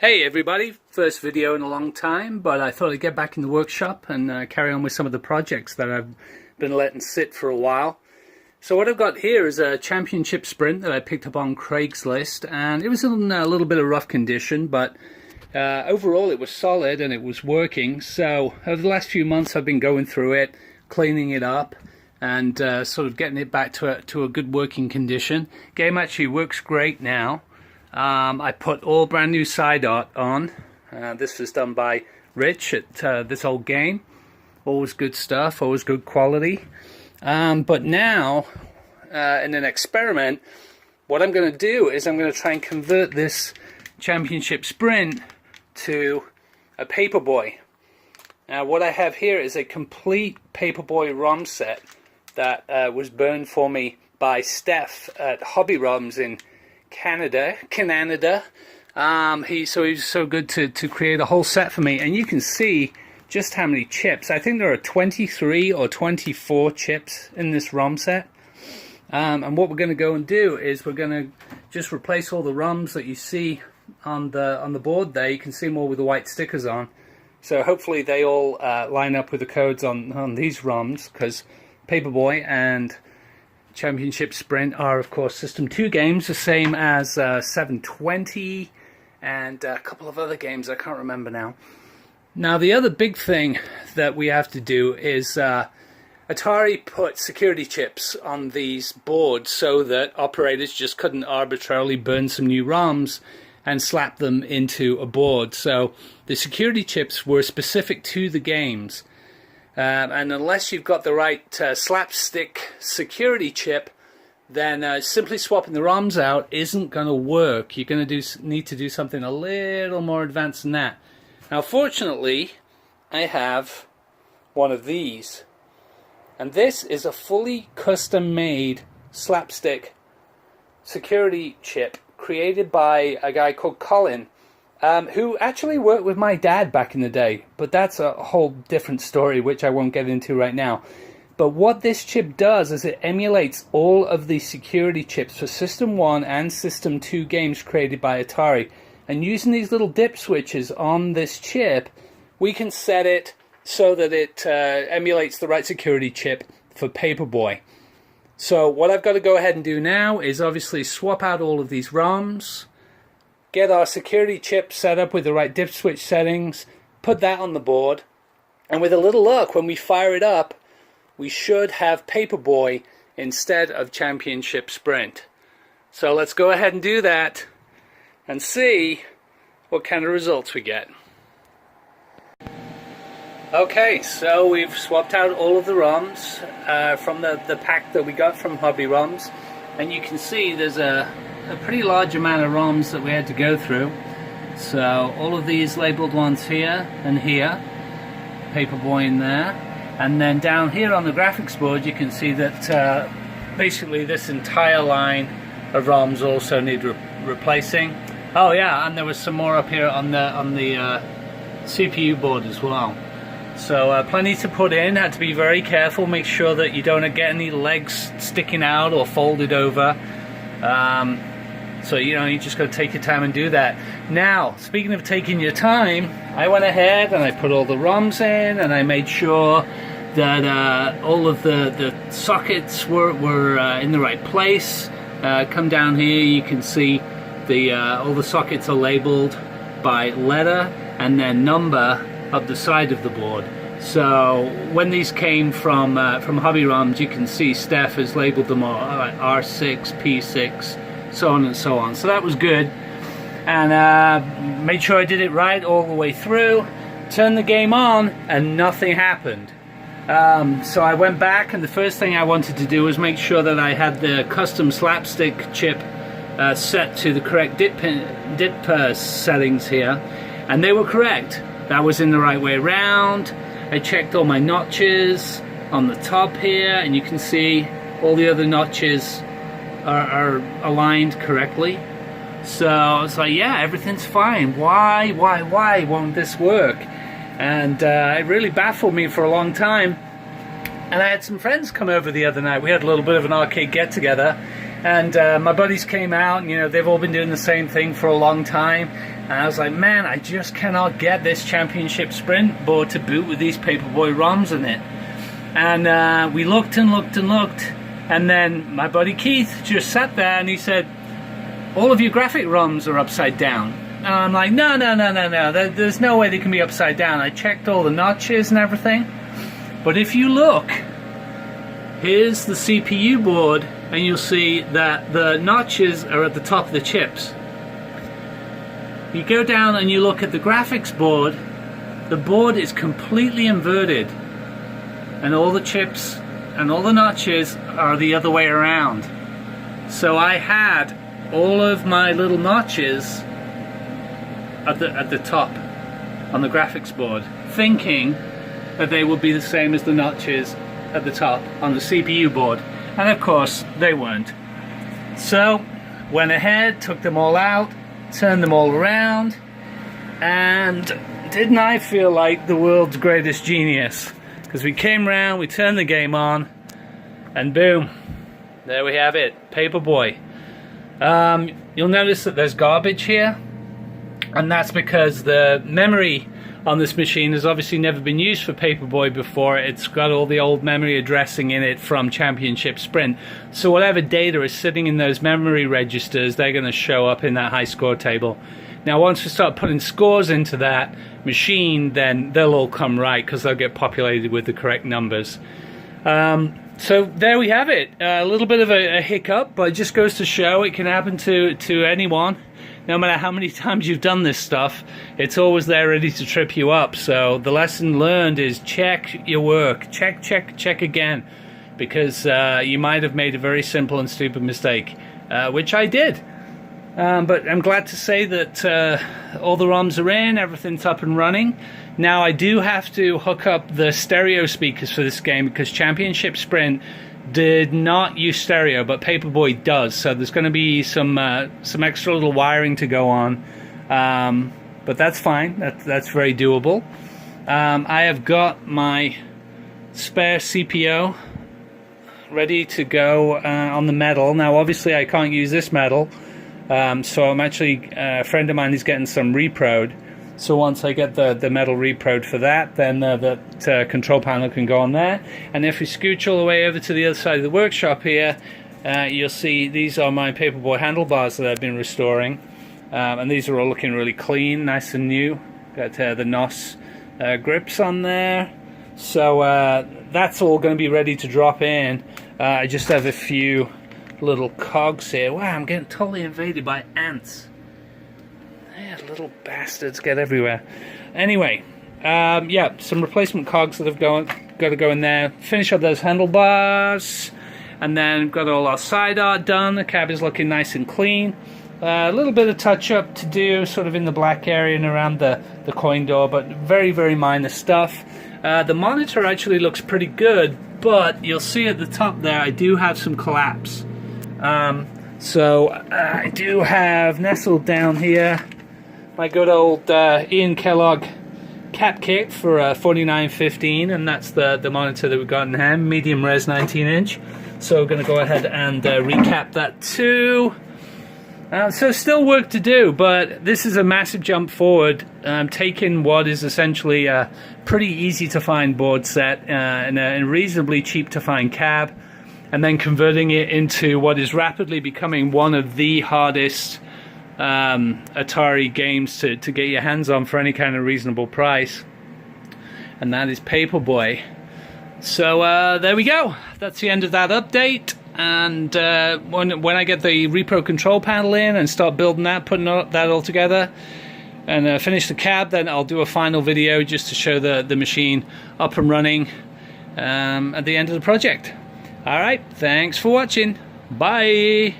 Hey everybody, first video in a long time, but I thought I'd get back in the workshop and carry on with some of the projects that I've been letting sit for a while. So what I've got here is a championship sprint that I picked up on Craigslist, and it was in a little bit of rough condition, but overall it was solid and it was working. So over the last few months I've been going through it, cleaning it up, and sort of getting it back to a good working condition. Game actually works great now. I put all brand new side art on. This was done by Rich at This Old Game. Always good stuff, always good quality. But now, in an experiment, what I'm going to do is I'm going to try and convert this championship sprint to a Paperboy. Now what I have here is a complete Paperboy ROM set that was burned for me by Steph at Hobby ROMs in Canada. He was so good to create a whole set for me, and you can see just how many chips. I think there are 23 or 24 chips in this ROM set. And what we're going to go and do is we're going to just replace all the ROMs that you see on the board there. You can see them all with the white stickers on. So hopefully they all line up with the codes on these ROMs, because Paperboy and Championship Sprint are, of course, System 2 games, the same as 720 and a couple of other games I can't remember now. Now, the other big thing that we have to do is Atari put security chips on these boards so that operators just couldn't arbitrarily burn some new ROMs and slap them into a board. So the security chips were specific to the games. And unless you've got the right slapstick security chip, then simply swapping the ROMs out isn't going to work. You're going to need to do something a little more advanced than that. Now, fortunately, I have one of these. And this is a fully custom-made slapstick security chip created by a guy called Colin, who actually worked with my dad back in the day, but that's a whole different story which I won't get into right now. But what this chip does is it emulates all of the security chips for System 1 and System 2 games created by Atari. And using these little dip switches on this chip, we can set it so that it emulates the right security chip for Paperboy. So what I've got to go ahead and do now is obviously swap out all of these ROMs, get our security chip set up with the right dip switch settings, put that on the board, and with a little luck, when we fire it up, we should have Paperboy instead of Championship Sprint. So let's go ahead and do that and see what kind of results we get. Okay, so we've swapped out all of the ROMs from the pack that we got from Hobby ROMs, and you can see there's a pretty large amount of ROMs that we had to go through. So all of these labeled ones here and here, Paperboy in there, and then down here on the graphics board you can see that basically this entire line of ROMs also need replacing. Oh yeah, and there was some more up here on the CPU board as well. So plenty to put in. Had to be very careful, make sure that you don't get any legs sticking out or folded over. So you just got to take your time and do that. Now, speaking of taking your time, I went ahead and I put all the ROMs in, and I made sure that all of the sockets were in the right place. Come down here, you can see all the sockets are labeled by letter and then number up the side of the board. So when these came from Hobby ROMs, you can see Steph has labeled them all R6, P6, so on and so on. So that was good, and made sure I did it right all the way through. Turned the game on and nothing happened. So I went back, and the first thing I wanted to do was make sure that I had the custom slapstick chip set to the correct dip settings here, and they were correct. That was in the right way around. I checked all my notches on the top here, and you can see all the other notches are aligned correctly. So I was like, yeah, everything's fine. Why won't this work? And it really baffled me for a long time. And I had some friends come over the other night. We had a little bit of an arcade get-together, and my buddies came out, and they've all been doing the same thing for a long time, And I was like, man, I just cannot get this Championship Sprint board to boot with these Paperboy ROMs in it. And we looked and looked and looked, and then my buddy Keith just sat there and he said, all of your graphic ROMs are upside down. And I'm like, no, there's no way they can be upside down. I checked all the notches and everything. But if you look, here's the CPU board, and you'll see that the notches are at the top of the chips. You go down and you look at the graphics board, the board is completely inverted, and all the chips and all the notches are the other way around. So I had all of my little notches at the top on the graphics board, thinking that they would be the same as the notches at the top on the CPU board, and of course they weren't. So went ahead, took them all out, turned them all around, and didn't I feel like the world's greatest genius? Because we came around, we turned the game on, and boom, there we have it, Paperboy. You'll notice that there's garbage here, and that's because the memory on this machine has obviously never been used for Paperboy before. It's got all the old memory addressing in it from Championship Sprint. So whatever data is sitting in those memory registers, they're going to show up in that high score table. Now once we start putting scores into that machine, then they'll all come right because they'll get populated with the correct numbers. So there we have it. A little bit of a hiccup, but it just goes to show it can happen to anyone. No matter how many times you've done this stuff, it's always there ready to trip you up. So the lesson learned is check your work. Check again. Because you might have made a very simple and stupid mistake, which I did. But I'm glad to say that all the ROMs are in, everything's up and running. Now I do have to hook up the stereo speakers for this game because Championship Sprint did not use stereo, but Paperboy does. So there's going to be some extra little wiring to go on, but that's fine. That's very doable. I have got my spare CPO ready to go on the metal. Now obviously I can't use this metal, so I'm actually a friend of mine is getting some reprod. So once I get the metal reprod for that, then the control panel can go on there. And if we scooch all the way over to the other side of the workshop here, you'll see these are my Paperboy handlebars that I've been restoring. And these are all looking really clean, nice and new. Got the NOS grips on there. So that's all going to be ready to drop in. I just have a few little cogs here. Wow, I'm getting totally invaded by ants. Yeah, little bastards get everywhere. Anyway, yeah, some replacement cogs that have got to go in there. Finish up those handlebars, and then got all our side art done. The cab is looking nice and clean. A little bit of touch up to do, sort of in the black area and around the coin door, but very minor stuff. The monitor actually looks pretty good, but you'll see at the top there I do have some collapse. So I do have nestled down here my good old Ian Kellogg cap kit for $49.15, and that's the monitor that we've got in hand, medium res 19-inch. So we're going to go ahead and recap that too. So still work to do, but this is a massive jump forward, taking what is essentially a pretty easy to find board set and a reasonably cheap to find cab, and then converting it into what is rapidly becoming one of the hardest Atari games to get your hands on for any kind of reasonable price, and that is Paperboy. So there we go. That's the end of that update. And when I get the repro control panel in and start building that, putting that all together, and finish the cab, then I'll do a final video just to show the machine up and running at the end of the project. Alright, thanks for watching. Bye!